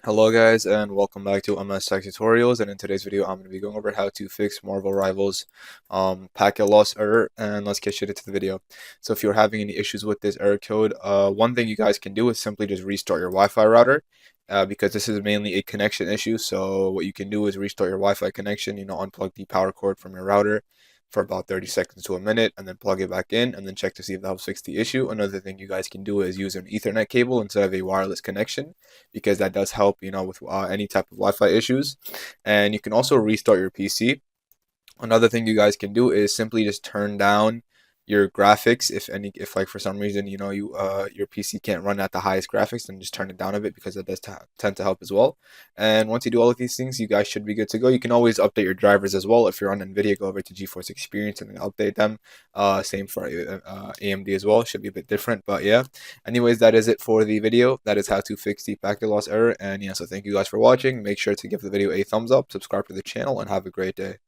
Hello guys and welcome back to MS Tech Tutorials, and in today's video I'm going to be going over how to fix Marvel Rivals packet loss error, and let's get straight into the video. So if you're having any issues with this error code, one thing you guys can do is simply just restart your Wi-Fi router, because this is mainly a connection issue. So what you can do is restart your Wi-Fi connection, unplug the power cord from your router for about 30 seconds to a minute, and then plug it back in and then check to see if that helps fix the issue. Another thing you guys can do is use an Ethernet cable instead of a wireless connection, because that does help, with any type of Wi-Fi issues. And you can also restart your PC. Another thing you guys can do is simply just turn down your graphics. If like for some reason your PC can't run at the highest graphics, then just turn it down a bit, because that does tend to help as well. And once you do all of these things, you guys should be good to go. You can always update your drivers as well. If you're on NVIDIA, go over to GeForce Experience and then update them. Same for AMD as well. Should be a bit different, but yeah. Anyways, that is it for the video. That is how to fix the packet loss error. And yeah, so thank you guys for watching. Make sure to give the video a thumbs up, subscribe to the channel, and have a great day.